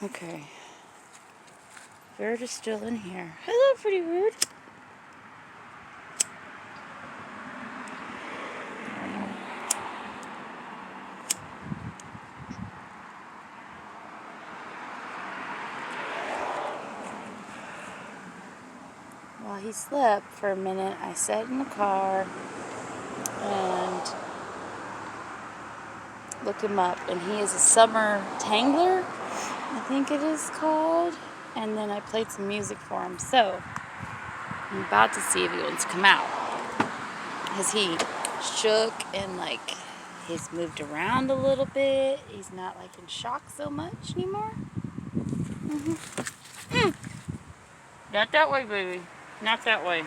Okay. Bird is still in here. Hello, pretty bird. While he slept for a minute, I sat in the car and looked him up. And he is a summer tangler, I think it is called. And then I played some music for him. So I'm about to see if he wants to come out. Because he shook and like he's moved around a little bit. He's not like in shock so much anymore. Not that way, baby. Not that way.